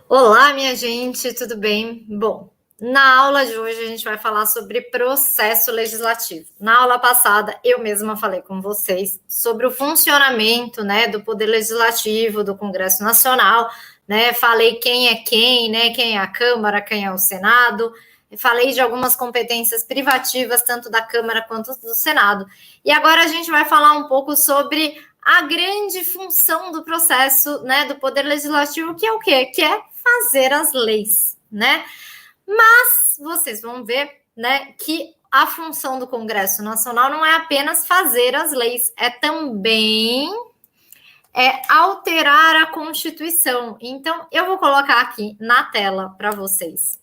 Olá, minha gente, tudo bem? Bom, na aula de hoje a gente vai falar sobre processo legislativo. Na aula passada, eu mesma falei com vocês sobre o funcionamento, né, do Poder Legislativo, do Congresso Nacional, né? Falei quem, né? Quem é a Câmara, quem é o Senado. Falei de algumas competências privativas, tanto da Câmara quanto do Senado. E agora a gente vai falar um pouco sobre a grande função do processo, né, do Poder Legislativo, que é o quê? Que é fazer as leis, né? Mas vocês vão ver, né, que a função do Congresso Nacional não é apenas fazer as leis, é também alterar a Constituição. Então, eu vou colocar aqui na tela para vocês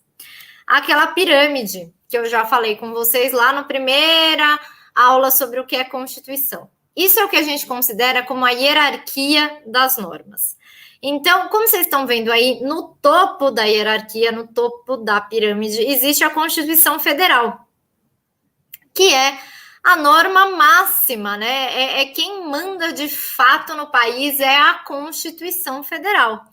aquela pirâmide que eu já falei com vocês lá na primeira aula sobre o que é Constituição. Isso é o que a gente considera como a hierarquia das normas. Então, como vocês estão vendo aí, no topo da hierarquia, no topo da pirâmide, existe a Constituição Federal, que é a norma máxima, né? É quem manda de fato no país, é a Constituição Federal.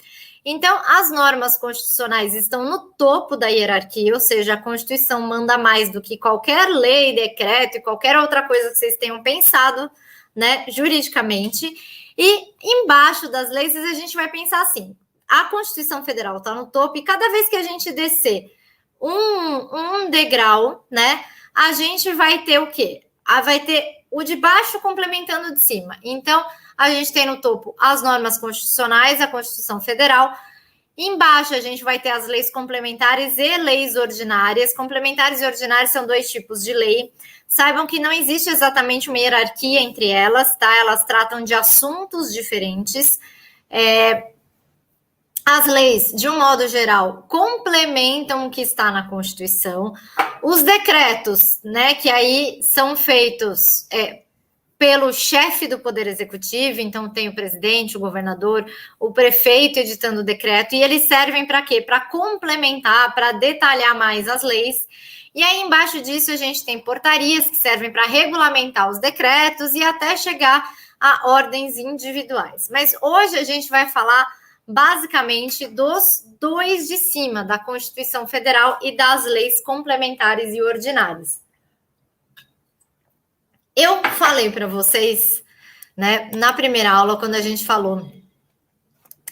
Então, as normas constitucionais estão no topo da hierarquia, ou seja, a Constituição manda mais do que qualquer lei, decreto e qualquer outra coisa que vocês tenham pensado, né, juridicamente. E embaixo das leis, a gente vai pensar assim: a Constituição Federal está no topo, e cada vez que a gente descer um degrau, né, a gente vai ter o quê? Vai ter o de baixo complementando o de cima. Então, a gente tem no topo as normas constitucionais, a Constituição Federal. Embaixo, a gente vai ter as leis complementares e leis ordinárias. Complementares e ordinárias são dois tipos de lei. Saibam que não existe exatamente uma hierarquia entre elas, tá? Elas tratam de assuntos diferentes. As leis, de um modo geral, complementam o que está na Constituição. Os decretos, né, que aí são feitos pelo chefe do Poder Executivo, então tem o presidente, o governador, o prefeito editando o decreto, e eles servem para quê? Para complementar, para detalhar mais as leis. E aí, embaixo disso, a gente tem portarias que servem para regulamentar os decretos e até chegar a ordens individuais. Mas hoje a gente vai falar basicamente dos dois de cima, da Constituição Federal e das leis complementares e ordinárias. Eu falei para vocês, né, na primeira aula, quando a gente falou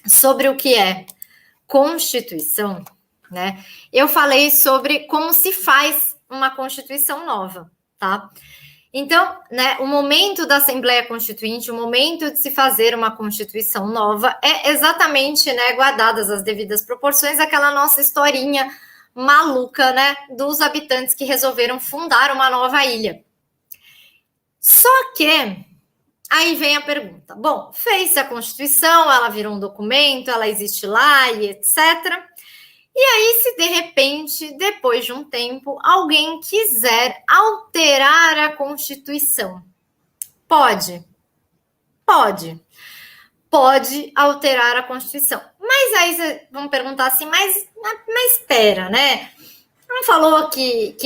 sobre o que é Constituição, né, eu falei sobre como se faz uma Constituição nova, tá? Então, né, o momento da Assembleia Constituinte, o momento de se fazer uma Constituição nova é exatamente, né, guardadas as devidas proporções, aquela nossa historinha maluca, né, dos habitantes que resolveram fundar uma nova ilha. Só que aí vem a pergunta. Bom, fez-se a Constituição, ela virou um documento, ela existe lá e etc. E aí, se de repente, depois de um tempo, alguém quiser alterar a Constituição, pode? Pode. Pode alterar a Constituição. Mas aí vocês vão perguntar assim, mas espera, né? Não falou que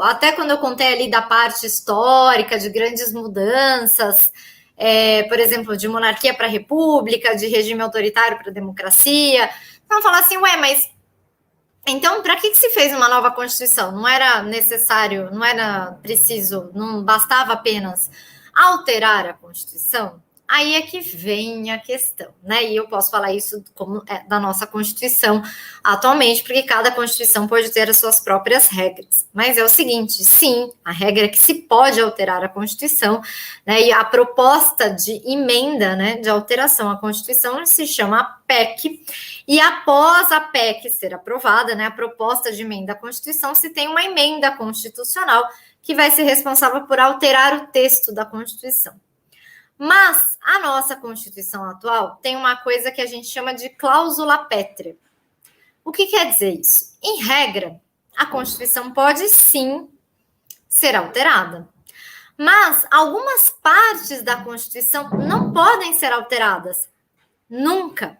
até quando eu contei ali da parte histórica, de grandes mudanças, por exemplo, de monarquia para república, de regime autoritário para democracia, então falar assim, mas então para que se fez uma nova Constituição? Não era necessário, não era preciso, não bastava apenas alterar a Constituição? Aí é que vem a questão, né? E eu posso falar isso como da nossa Constituição atualmente, porque cada Constituição pode ter as suas próprias regras. Mas é o seguinte, sim, a regra é que se pode alterar a Constituição, né? E a proposta de emenda, né, de alteração à Constituição se chama PEC. E após a PEC ser aprovada, né, a proposta de emenda à Constituição, se tem uma emenda constitucional que vai ser responsável por alterar o texto da Constituição. Mas a nossa Constituição atual tem uma coisa que a gente chama de cláusula pétrea. O que quer dizer isso? Em regra, a Constituição pode sim ser alterada, mas algumas partes da Constituição não podem ser alteradas. Nunca.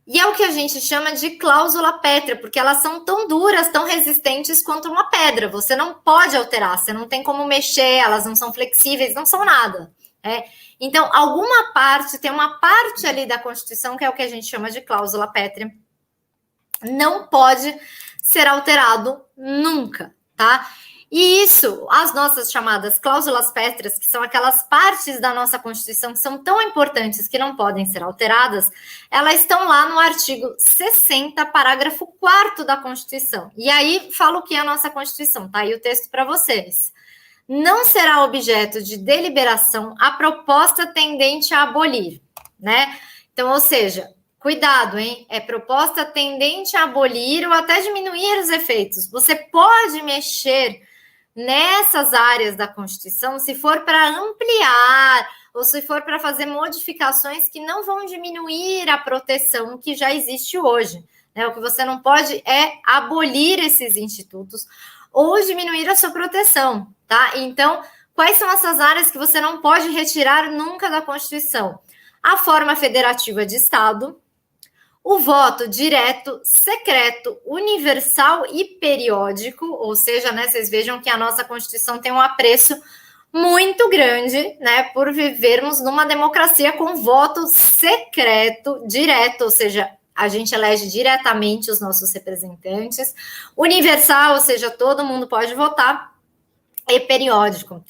E é o que a gente chama de cláusula pétrea, porque elas são tão duras, tão resistentes quanto uma pedra. Você não pode alterar, você não tem como mexer, elas não são flexíveis, não são nada. Então, alguma parte, tem uma parte ali da Constituição, que é o que a gente chama de cláusula pétrea, não pode ser alterado nunca, tá? E isso, as nossas chamadas cláusulas pétreas, que são aquelas partes da nossa Constituição que são tão importantes que não podem ser alteradas, elas estão lá no artigo 60, parágrafo 4º da Constituição. E aí fala o que é a nossa Constituição, tá aí o texto para vocês. Não será objeto de deliberação a proposta tendente a abolir, né? Então, ou seja, cuidado, hein? É proposta tendente a abolir ou até diminuir os efeitos. Você pode mexer nessas áreas da Constituição se for para ampliar ou se for para fazer modificações que não vão diminuir a proteção que já existe hoje, né? O que você não pode é abolir esses institutos ou diminuir a sua proteção, tá? Então, quais são essas áreas que você não pode retirar nunca da Constituição? A forma federativa de Estado, o voto direto, secreto, universal e periódico, ou seja, né, vocês vejam que a nossa Constituição tem um apreço muito grande, né, por vivermos numa democracia com voto secreto, direto, ou seja, a gente elege diretamente os nossos representantes, universal, ou seja, todo mundo pode votar, e periódico.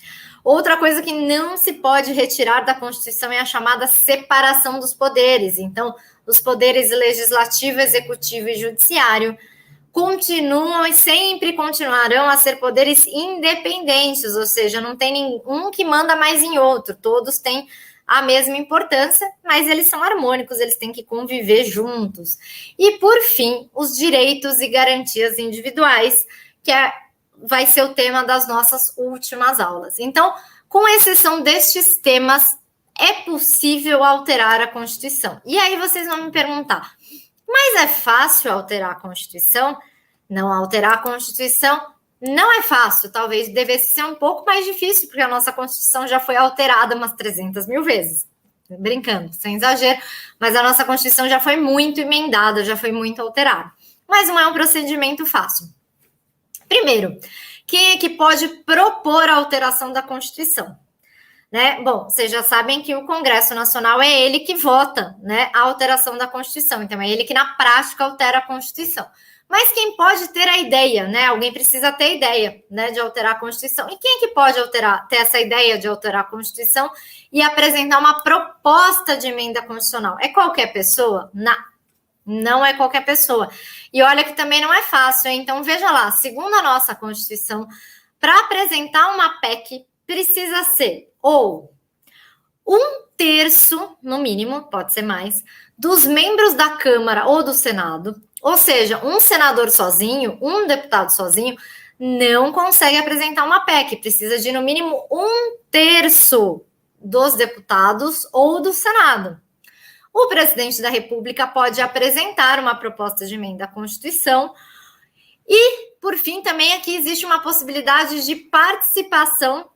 Outra coisa que não se pode retirar da Constituição é a chamada separação dos poderes. Então, os poderes legislativo, executivo e judiciário continuam e sempre continuarão a ser poderes independentes, ou seja, não tem nenhum que manda mais em outro, todos têm a mesma importância, mas eles são harmônicos, eles têm que conviver juntos. E, por fim, os direitos e garantias individuais, que vai ser o tema das nossas últimas aulas. Então, com exceção destes temas, é possível alterar a Constituição. E aí vocês vão me perguntar, mas é fácil alterar a Constituição? Não, alterar a Constituição não é fácil, talvez devesse ser um pouco mais difícil, porque a nossa Constituição já foi alterada umas 300 mil vezes. Brincando, sem exagero, mas a nossa Constituição já foi muito emendada, já foi muito alterada. Mas não é um procedimento fácil. Primeiro, quem é que pode propor a alteração da Constituição? Né? Bom, vocês já sabem que o Congresso Nacional é ele que vota, né, a alteração da Constituição. Então, é ele que, na prática, altera a Constituição. Mas quem pode ter a ideia, né? Alguém precisa ter a ideia, né, de alterar a Constituição. E quem é que pode ter essa ideia de alterar a Constituição e apresentar uma proposta de emenda constitucional? É qualquer pessoa? Não é qualquer pessoa. E olha que também não é fácil, hein? Então, veja lá, segundo a nossa Constituição, para apresentar uma PEC, precisa ser ou 1/3, no mínimo, pode ser mais, dos membros da Câmara ou do Senado, ou seja, um senador sozinho, um deputado sozinho, não consegue apresentar uma PEC, precisa de, no mínimo, 1/3 dos deputados ou do Senado. O presidente da República pode apresentar uma proposta de emenda à Constituição e, por fim, também aqui existe uma possibilidade de participação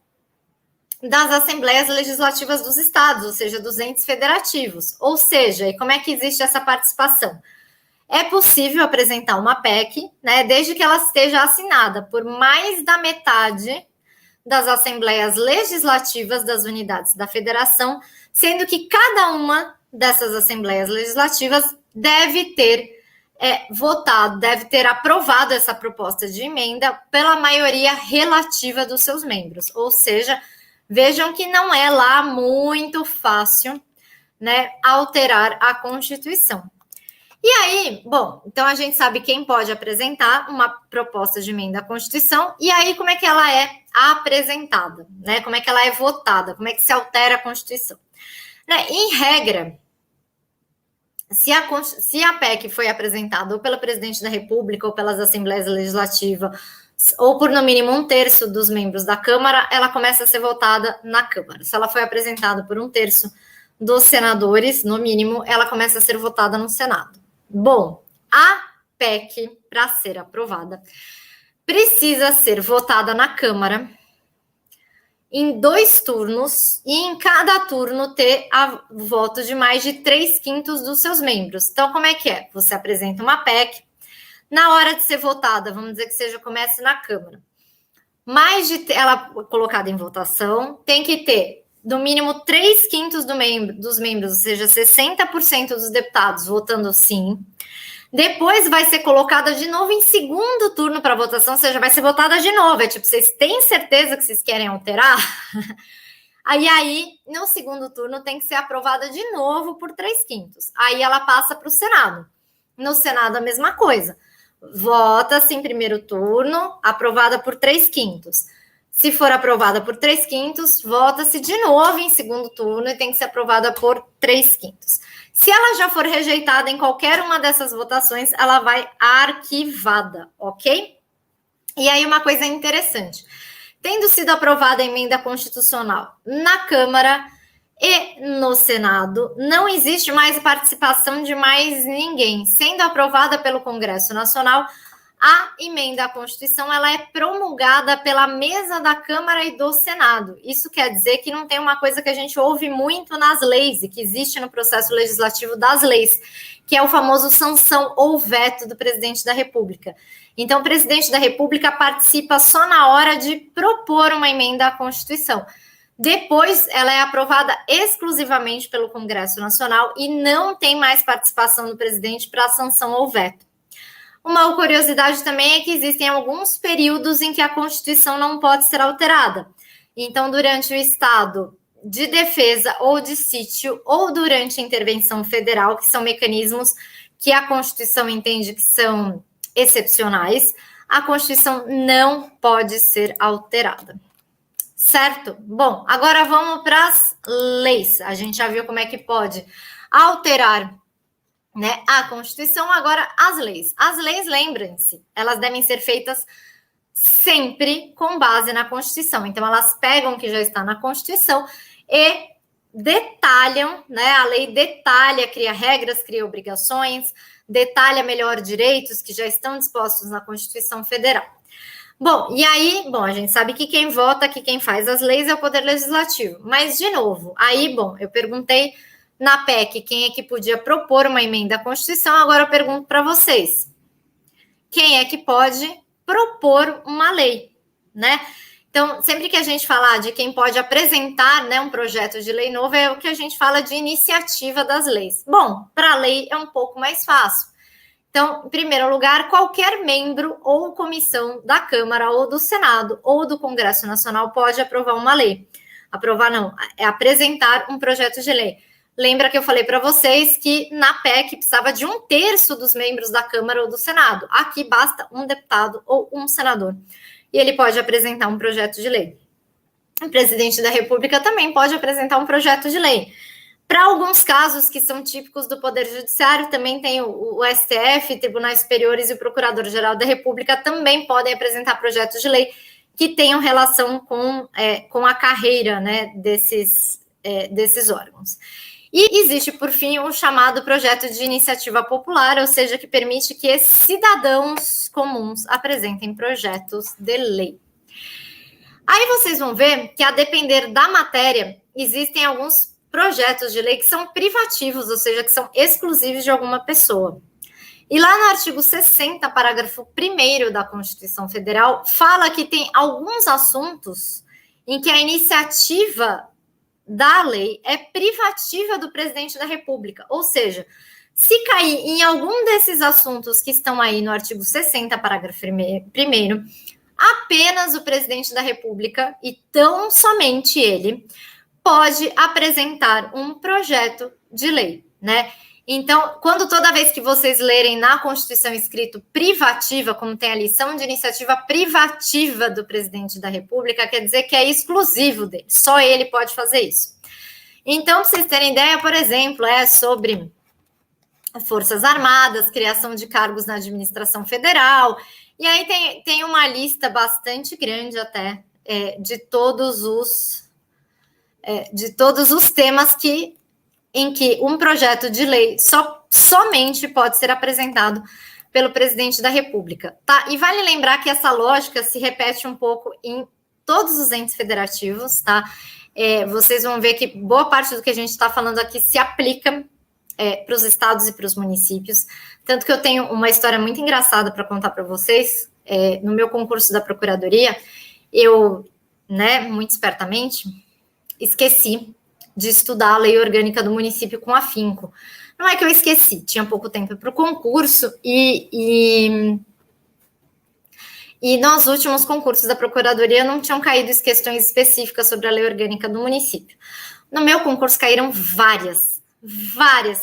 das Assembleias Legislativas dos Estados, ou seja, dos entes federativos. Ou seja, e como é que existe essa participação? É possível apresentar uma PEC, né, desde que ela esteja assinada por mais da metade das Assembleias Legislativas das unidades da Federação, sendo que cada uma dessas Assembleias Legislativas deve ter votado, deve ter aprovado essa proposta de emenda pela maioria relativa dos seus membros. Ou seja, vejam que não é lá muito fácil, né, alterar a Constituição. E aí, bom, então a gente sabe quem pode apresentar uma proposta de emenda à Constituição, e aí como é que ela é apresentada, né? Como é que ela é votada, como é que se altera a Constituição. Né? Em regra, se a PEC foi apresentada ou pelo presidente da República ou pelas Assembleias Legislativas, ou por no mínimo 1/3 dos membros da Câmara, ela começa a ser votada na Câmara. Se ela foi apresentada por 1/3 dos senadores, no mínimo, ela começa a ser votada no Senado. Bom, a PEC, para ser aprovada, precisa ser votada na Câmara em 2 turnos e em cada turno ter voto de mais de 3/5 dos seus membros. Então, como é que é? Você apresenta uma PEC, na hora de ser votada, vamos dizer que comece na Câmara, ela colocada em votação, tem que ter, no mínimo, 3/5 dos membros, ou seja, 60% dos deputados votando sim. Depois vai ser colocada de novo em segundo turno para votação, ou seja, vai ser votada de novo. É tipo, vocês têm certeza que vocês querem alterar? Aí, no segundo turno, tem que ser aprovada de novo por 3/5. Aí ela passa para o Senado. No Senado, a mesma coisa. Vota-se em primeiro turno, aprovada por 3/5. Se for aprovada por 3/5, vota-se de novo em segundo turno e tem que ser aprovada por 3/5. Se ela já for rejeitada em qualquer uma dessas votações, ela vai arquivada, ok? E aí, uma coisa interessante. Tendo sido aprovada a emenda constitucional na Câmara e no Senado, não existe mais participação de mais ninguém. Sendo aprovada pelo Congresso Nacional, a emenda à Constituição ela é promulgada pela mesa da Câmara e do Senado. Isso quer dizer que não tem uma coisa que a gente ouve muito nas leis e que existe no processo legislativo das leis, que é o famoso sanção ou veto do presidente da República. Então, o presidente da República participa só na hora de propor uma emenda à Constituição. Depois, ela é aprovada exclusivamente pelo Congresso Nacional e não tem mais participação do presidente para sanção ou veto. Uma curiosidade também é que existem alguns períodos em que a Constituição não pode ser alterada. Então, durante o estado de defesa ou de sítio, ou durante a intervenção federal, que são mecanismos que a Constituição entende que são excepcionais, a Constituição não pode ser alterada. Certo? Bom, agora vamos para as leis. A gente já viu como é que pode alterar, né, a Constituição. Agora, as leis. As leis, lembrem-se, elas devem ser feitas sempre com base na Constituição. Então, elas pegam o que já está na Constituição e detalham, né? A lei detalha, cria regras, cria obrigações, detalha melhor direitos que já estão dispostos na Constituição Federal. Bom, e aí, a gente sabe que quem vota, que quem faz as leis é o Poder Legislativo. Mas, de novo, aí, eu perguntei na PEC quem é que podia propor uma emenda à Constituição, agora eu pergunto para vocês. Quem é que pode propor uma lei, né? Então, sempre que a gente falar de quem pode apresentar, né, um projeto de lei novo, é o que a gente fala de iniciativa das leis. Bom, para a lei é um pouco mais fácil. Então, em primeiro lugar, qualquer membro ou comissão da Câmara ou do Senado ou do Congresso Nacional pode aprovar uma lei. Aprovar não, é apresentar um projeto de lei. Lembra que eu falei para vocês que na PEC precisava de 1/3 dos membros da Câmara ou do Senado. Aqui basta um deputado ou um senador. E ele pode apresentar um projeto de lei. O presidente da República também pode apresentar um projeto de lei. Para alguns casos que são típicos do Poder Judiciário, também tem o STF, Tribunais Superiores e o Procurador-Geral da República também podem apresentar projetos de lei que tenham relação com a carreira, né, desses órgãos. E existe, por fim, o chamado projeto de iniciativa popular, ou seja, que permite que cidadãos comuns apresentem projetos de lei. Aí vocês vão ver que, a depender da matéria, existem alguns projetos de lei que são privativos, ou seja, que são exclusivos de alguma pessoa. E lá no artigo 60, parágrafo 1º da Constituição Federal, fala que tem alguns assuntos em que a iniciativa da lei é privativa do presidente da República. Ou seja, se cair em algum desses assuntos que estão aí no artigo 60, parágrafo 1º, apenas o presidente da República, e tão somente ele, pode apresentar um projeto de lei, né? Então, toda vez que vocês lerem na Constituição escrito privativa, como tem a lição de iniciativa privativa do presidente da República, quer dizer que é exclusivo dele, só ele pode fazer isso. Então, para vocês terem ideia, por exemplo, é sobre Forças Armadas, criação de cargos na administração federal, e aí tem uma lista bastante grande até de todos os temas em que um projeto de lei somente pode ser apresentado pelo presidente da República, tá? E vale lembrar que essa lógica se repete um pouco em todos os entes federativos, tá? Vocês vão ver que boa parte do que a gente está falando aqui se aplica para os estados e para os municípios, tanto que eu tenho uma história muito engraçada para contar para vocês. No meu concurso da Procuradoria, eu, muito espertamente, esqueci de estudar a lei orgânica do município com afinco. Não é que eu esqueci, tinha pouco tempo para o concurso e nos últimos concursos da Procuradoria não tinham caído questões específicas sobre a lei orgânica do município. No meu concurso caíram várias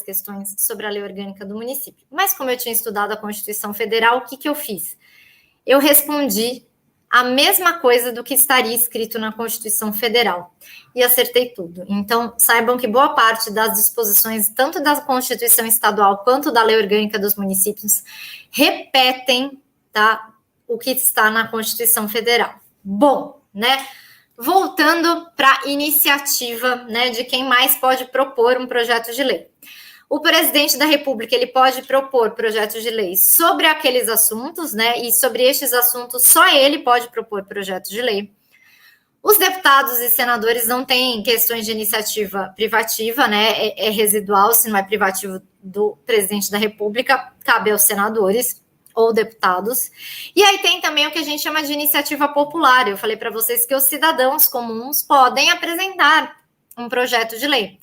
questões sobre a lei orgânica do município. Mas como eu tinha estudado a Constituição Federal, o que eu fiz? Eu respondi a mesma coisa do que estaria escrito na Constituição Federal. E acertei tudo. Então, saibam que boa parte das disposições, tanto da Constituição Estadual quanto da Lei Orgânica dos Municípios, repetem, tá, o que está na Constituição Federal. Bom, né? Voltando para a iniciativa, né, de quem mais pode propor um projeto de lei. O presidente da República, ele pode propor projetos de lei sobre aqueles assuntos, né? E sobre estes assuntos, só ele pode propor projetos de lei. Os deputados e senadores não têm questões de iniciativa privativa, né? É residual, se não é privativo do presidente da República, cabe aos senadores ou deputados. E aí tem também o que a gente chama de iniciativa popular. Eu falei para vocês que os cidadãos comuns podem apresentar um projeto de lei.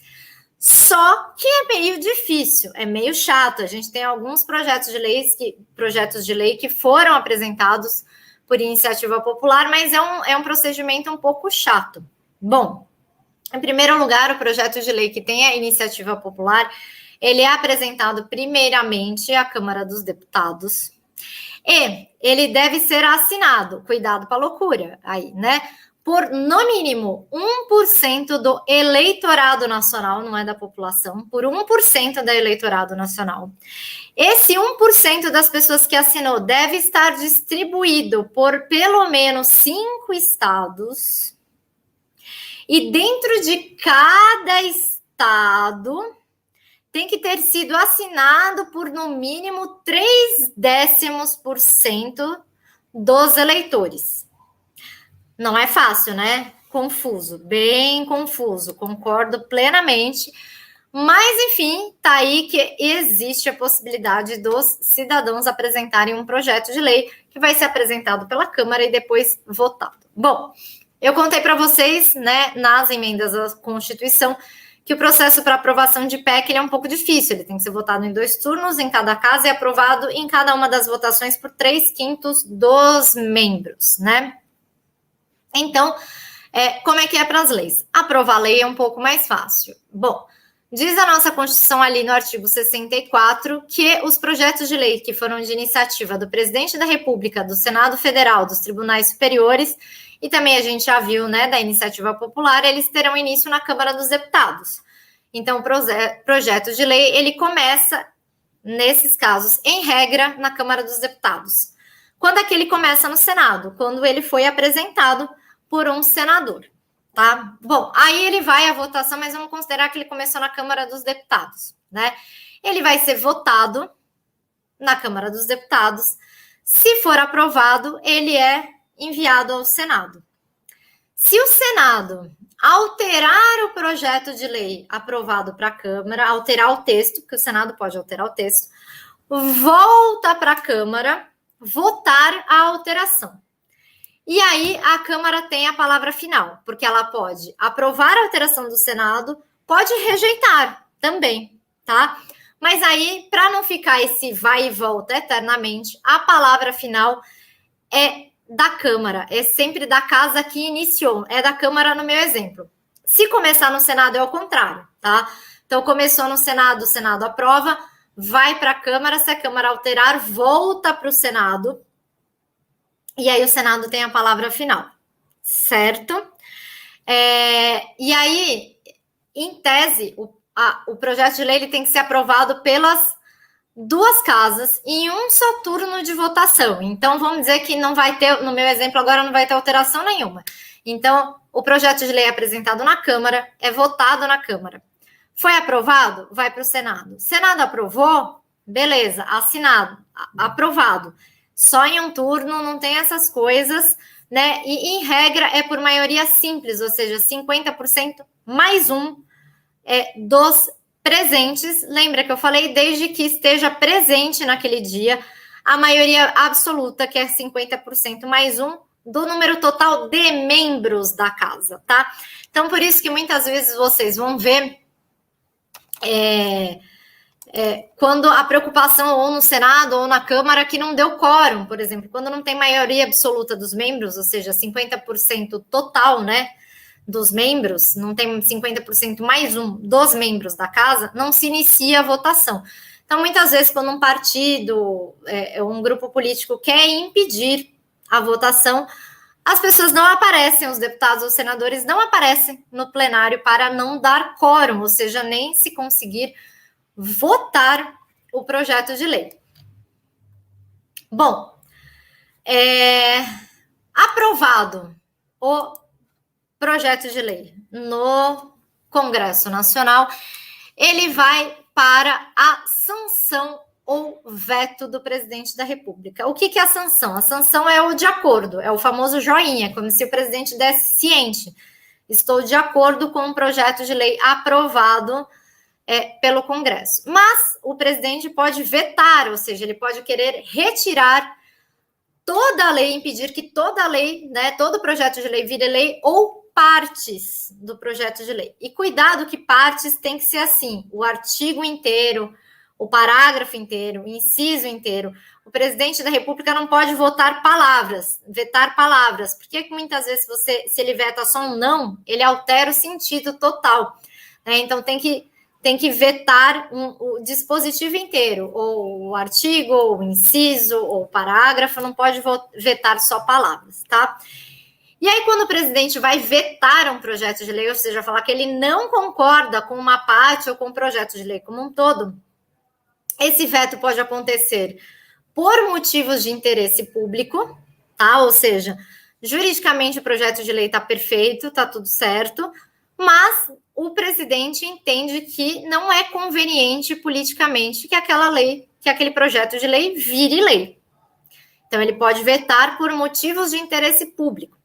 Só que é meio difícil, é meio chato. A gente tem alguns projetos de lei que foram apresentados por iniciativa popular, mas é um procedimento um pouco chato. Bom, em primeiro lugar, o projeto de lei que tem a iniciativa popular, ele é apresentado primeiramente à Câmara dos Deputados e ele deve ser assinado, cuidado para a loucura aí, né? Por, no mínimo, 1% do eleitorado nacional, não é da população, por 1% do eleitorado nacional. Esse 1% das pessoas que assinou deve estar distribuído por pelo menos 5 estados. E dentro de cada estado tem que ter sido assinado por, no mínimo, 0,3% dos eleitores. Não é fácil, né? Confuso, bem confuso, concordo plenamente. Mas, enfim, tá aí que existe a possibilidade dos cidadãos apresentarem um projeto de lei que vai ser apresentado pela Câmara e depois votado. Bom, eu contei para vocês, né, nas emendas à Constituição, que o processo para aprovação de PEC ele é um pouco difícil. Ele tem que ser votado em 2 turnos em cada casa e aprovado em cada uma das votações por 3/5 dos membros, né? Então, como é que é para as leis? Aprovar a lei é um pouco mais fácil. Bom, diz a nossa Constituição ali no artigo 64 que os projetos de lei que foram de iniciativa do presidente da República, do Senado Federal, dos tribunais superiores, e também a gente já viu, né, da iniciativa popular, eles terão início na Câmara dos Deputados. Então, o projeto de lei, ele começa, nesses casos, em regra, na Câmara dos Deputados. Quando é que ele começa no Senado? Quando ele foi apresentado por um senador, tá? Bom, aí ele vai à votação, mas vamos considerar que ele começou na Câmara dos Deputados, né? Ele vai ser votado na Câmara dos Deputados. Se for aprovado, ele é enviado ao Senado. Se o Senado alterar o projeto de lei aprovado para a Câmara, alterar o texto, porque o Senado pode alterar o texto, volta para a Câmara votar a alteração. E aí a Câmara tem a palavra final, porque ela pode aprovar a alteração do Senado, pode rejeitar também, tá? Mas aí, para não ficar esse vai e volta eternamente, a palavra final é da Câmara, é sempre da casa que iniciou, é da Câmara no meu exemplo. Se começar no Senado é o contrário, tá? Então começou no Senado, o Senado aprova, vai para a Câmara, se a Câmara alterar, volta para o Senado, e aí o Senado tem a palavra final, certo? E aí, em tese, o projeto de lei ele tem que ser aprovado pelas 2 casas em um só turno de votação. Então, vamos dizer que não vai ter, no meu exemplo agora, não vai ter alteração nenhuma. Então, o projeto de lei é apresentado na Câmara, é votado na Câmara. Foi aprovado? Vai para o Senado. Senado aprovou? Beleza, assinado, aprovado. Só em um turno, não tem essas coisas, né? E, em regra, é por maioria simples, ou seja, 50% mais um dos presentes. Lembra que eu falei, desde que esteja presente naquele dia, a maioria absoluta, que é 50% mais um, do número total de membros da casa, tá? Então, por isso que muitas vezes vocês vão ver quando a preocupação ou no Senado ou na Câmara que não deu quórum, por exemplo, quando não tem maioria absoluta dos membros, ou seja, 50% total, né, dos membros, não tem 50% mais um dos membros da casa, não se inicia a votação. Então, muitas vezes, quando um partido, um grupo político quer impedir a votação, as pessoas não aparecem, os deputados ou senadores não aparecem no plenário para não dar quórum, ou seja, nem se conseguir votar o projeto de lei. Bom, aprovado o projeto de lei no Congresso Nacional, ele vai para a sanção ou veto do presidente da República. O que é a sanção? A sanção é o de acordo, é o famoso joinha, como se o presidente desse ciente. Estou de acordo com um projeto de lei aprovado pelo Congresso. Mas o presidente pode vetar, ou seja, ele pode querer retirar toda a lei, impedir que toda a lei, né, todo projeto de lei vire lei ou partes do projeto de lei. E cuidado que partes tem que ser assim, o artigo inteiro, o parágrafo inteiro, o inciso inteiro. O presidente da República não pode vetar palavras, porque muitas vezes se ele veta só um não, ele altera o sentido total. Né? Então tem que vetar o dispositivo inteiro, ou o artigo, ou o inciso, ou o parágrafo, não pode vetar só palavras, tá? E aí, quando o presidente vai vetar um projeto de lei, ou seja, falar que ele não concorda com uma parte ou com o projeto de lei como um todo, esse veto pode acontecer por motivos de interesse público, tá? Ou seja, juridicamente o projeto de lei está perfeito, está tudo certo, mas o presidente entende que não é conveniente politicamente que aquela lei, que aquele projeto de lei vire lei. Então, ele pode vetar por motivos de interesse público.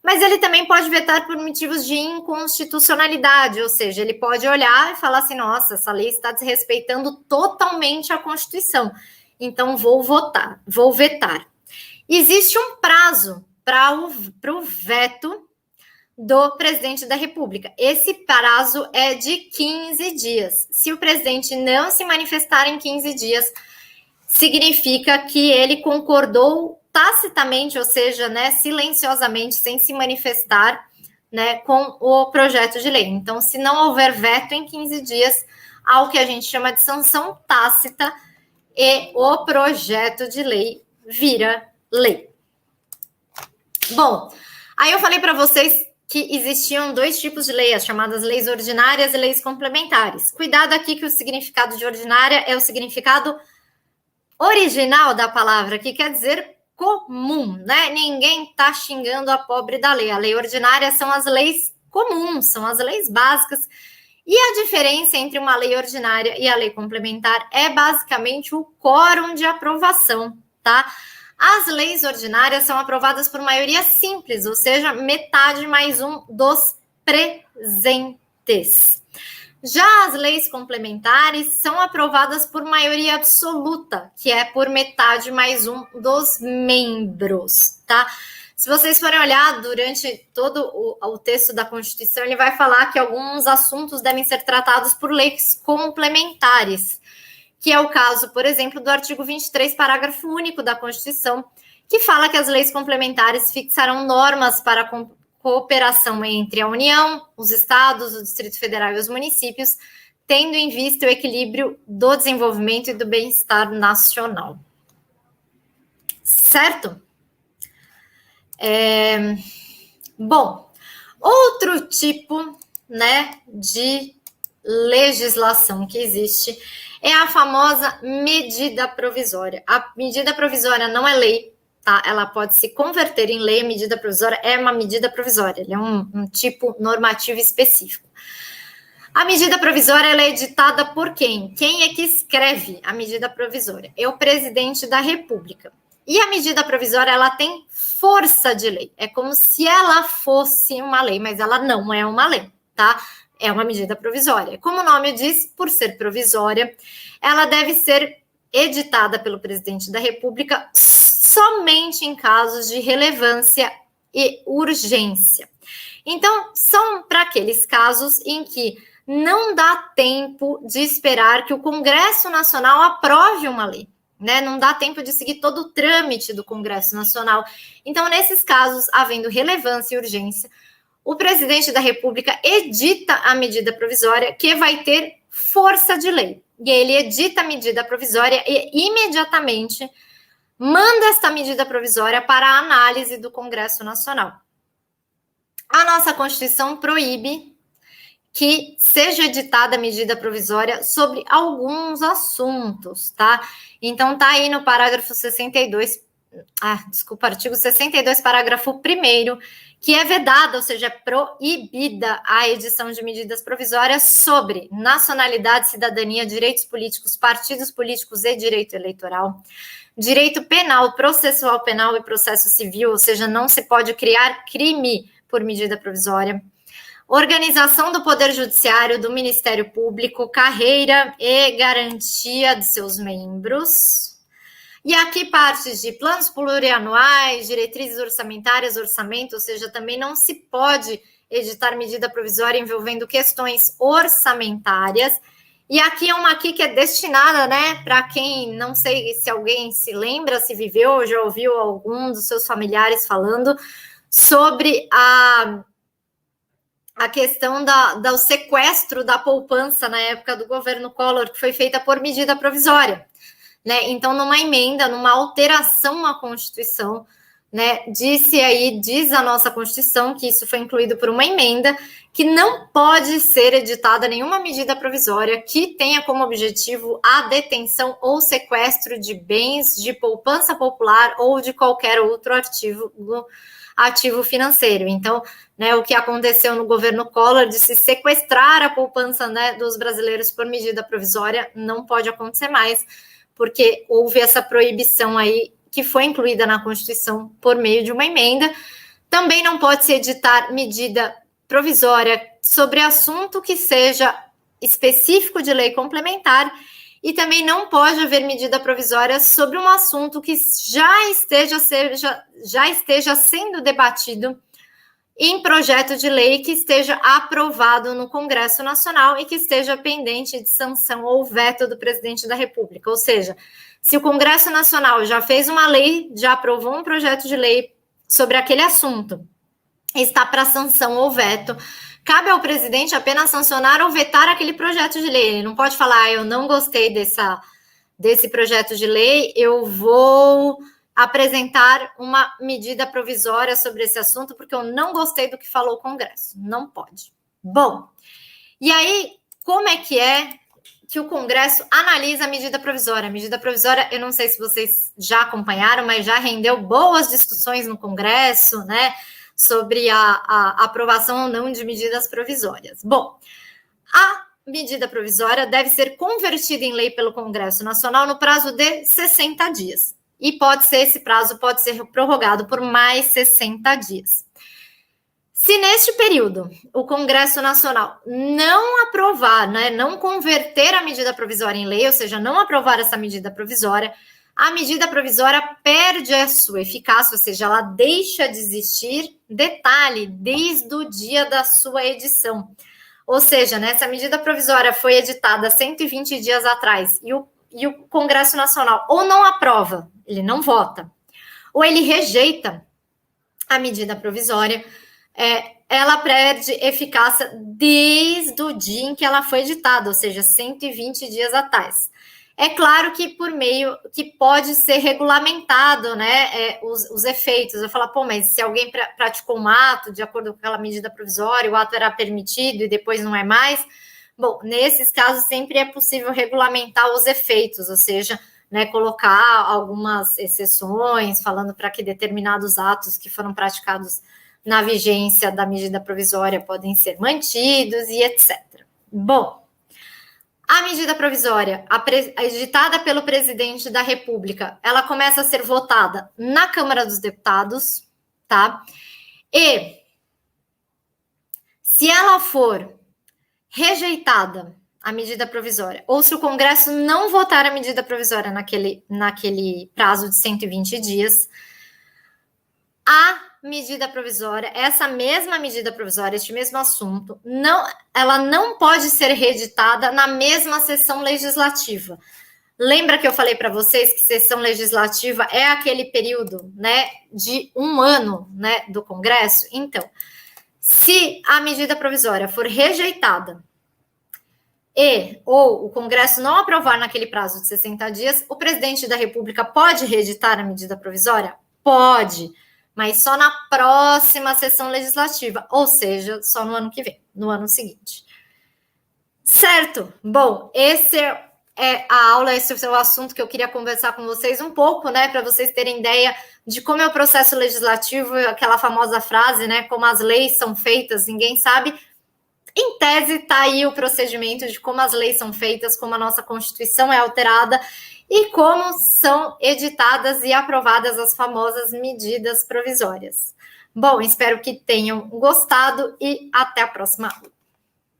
Mas ele também pode vetar por motivos de inconstitucionalidade, ou seja, ele pode olhar e falar assim, nossa, essa lei está desrespeitando totalmente a Constituição, então vou vetar. Existe um prazo para o veto do presidente da República. Esse prazo é de 15 dias. Se o presidente não se manifestar em 15 dias, significa que ele concordou tacitamente, ou seja, né, silenciosamente, sem se manifestar, né, com o projeto de lei. Então, se não houver veto em 15 dias, há o que a gente chama de sanção tácita e o projeto de lei vira lei. Bom, aí eu falei para vocês que existiam dois tipos de leis, as chamadas leis ordinárias e leis complementares. Cuidado aqui que o significado de ordinária é o significado original da palavra, que quer dizer comum, né? Ninguém está xingando a pobre da lei. A lei ordinária são as leis comuns, são as leis básicas. E a diferença entre uma lei ordinária e a lei complementar é basicamente o quórum de aprovação, tá? As leis ordinárias são aprovadas por maioria simples, ou seja, metade mais um dos presentes. Já as leis complementares são aprovadas por maioria absoluta, que é por metade mais um dos membros, tá? Se vocês forem olhar durante todo o texto da Constituição, ele vai falar que alguns assuntos devem ser tratados por leis complementares, que é o caso, por exemplo, do artigo 23, parágrafo único da Constituição, que fala que as leis complementares fixarão normas para a cooperação entre a União, os estados, o Distrito Federal e os municípios, tendo em vista o equilíbrio do desenvolvimento e do bem-estar nacional. Certo? Bom, outro tipo, né, de legislação que existe é a famosa medida provisória. A medida provisória não é lei, tá? Ela pode se converter em lei. A medida provisória é uma medida provisória, ele é um tipo normativo específico. A medida provisória ela é editada por quem? Quem é que escreve a medida provisória? É o presidente da República. E a medida provisória ela tem força de lei. É como se ela fosse uma lei, mas ela não é uma lei, tá? É uma medida provisória. Como o nome diz, por ser provisória, ela deve ser editada pelo presidente da República somente em casos de relevância e urgência. Então, são para aqueles casos em que não dá tempo de esperar que o Congresso Nacional aprove uma lei, né? Não dá tempo de seguir todo o trâmite do Congresso Nacional. Então, nesses casos, havendo relevância e urgência, o presidente da República edita a medida provisória que vai ter força de lei. E ele edita a medida provisória e imediatamente manda esta medida provisória para a análise do Congresso Nacional. A nossa Constituição proíbe que seja editada a medida provisória sobre alguns assuntos, tá? Então, tá aí no parágrafo 62, artigo 62, parágrafo 1º, que é vedada, ou seja, é proibida a edição de medidas provisórias sobre nacionalidade, cidadania, direitos políticos, partidos políticos e direito eleitoral, direito penal, processual penal e processo civil, ou seja, não se pode criar crime por medida provisória, organização do Poder Judiciário, do Ministério Público, carreira e garantia de seus membros. E aqui partes de planos plurianuais, diretrizes orçamentárias, orçamento, ou seja, também não se pode editar medida provisória envolvendo questões orçamentárias. E aqui é uma aqui que é destinada, né, para quem, não sei se alguém se lembra, se viveu ou já ouviu algum dos seus familiares falando sobre a questão do sequestro da poupança na época do governo Collor, que foi feita por medida provisória, né? Então, numa emenda, numa alteração à Constituição, né, diz a nossa Constituição que isso foi incluído por uma emenda, que não pode ser editada nenhuma medida provisória que tenha como objetivo a detenção ou sequestro de bens de poupança popular ou de qualquer outro ativo financeiro. Então, né, o que aconteceu no governo Collor de se sequestrar a poupança, né, dos brasileiros por medida provisória não pode acontecer mais, porque houve essa proibição aí que foi incluída na Constituição por meio de uma emenda. Também não pode se editar medida provisória sobre assunto que seja específico de lei complementar, e também não pode haver medida provisória sobre um assunto que já esteja sendo debatido em projeto de lei que esteja aprovado no Congresso Nacional e que esteja pendente de sanção ou veto do presidente da República. Ou seja, se o Congresso Nacional já fez uma lei, já aprovou um projeto de lei sobre aquele assunto, está para sanção ou veto, cabe ao presidente apenas sancionar ou vetar aquele projeto de lei. Ele não pode falar, eu não gostei desse projeto de lei, eu vou apresentar uma medida provisória sobre esse assunto, porque eu não gostei do que falou o Congresso. Não pode. Bom, e aí, como é que o Congresso analisa a medida provisória? A medida provisória, eu não sei se vocês já acompanharam, mas já rendeu boas discussões no Congresso, né, sobre a aprovação ou não de medidas provisórias. Bom, a medida provisória deve ser convertida em lei pelo Congresso Nacional no prazo de 60 dias. E esse prazo pode ser prorrogado por mais 60 dias. Se neste período o Congresso Nacional não aprovar, né, não converter a medida provisória em lei, ou seja, não aprovar essa medida provisória, a medida provisória perde a sua eficácia, ou seja, ela deixa de existir, detalhe, desde o dia da sua edição. Ou seja, né, essa medida provisória foi editada 120 dias atrás e o Congresso Nacional ou não aprova, ele não vota, ou ele rejeita a medida provisória, ela perde eficácia desde o dia em que ela foi editada, ou seja, 120 dias atrás. É claro que por meio que pode ser regulamentado, né, os efeitos. Eu falo, mas se alguém praticou um ato de acordo com aquela medida provisória, o ato era permitido e depois não é mais. Bom, nesses casos sempre é possível regulamentar os efeitos, ou seja, né, colocar algumas exceções, falando para que determinados atos que foram praticados na vigência da medida provisória podem ser mantidos e etc. Bom, a medida provisória, editada pelo presidente da República, ela começa a ser votada na Câmara dos Deputados, tá? E se ela for rejeitada, a medida provisória, ou se o Congresso não votar a medida provisória naquele prazo de 120 dias, a medida provisória, essa mesma medida provisória, este mesmo assunto, ela não pode ser reeditada na mesma sessão legislativa. Lembra que eu falei para vocês que sessão legislativa é aquele período, né, de 1 ano, né, do Congresso? Então, se a medida provisória for rejeitada ou o Congresso não aprovar naquele prazo de 60 dias, o presidente da República pode reeditar a medida provisória? Pode, mas só na próxima sessão legislativa, ou seja, só no ano que vem, no ano seguinte. Certo? Bom, esse é a aula, esse é o assunto que eu queria conversar com vocês um pouco, né, para vocês terem ideia de como é o processo legislativo, aquela famosa frase, né, como as leis são feitas, ninguém sabe. Em tese, está aí o procedimento de como as leis são feitas, como a nossa Constituição é alterada e como são editadas e aprovadas as famosas medidas provisórias. Bom, espero que tenham gostado e até a próxima aula.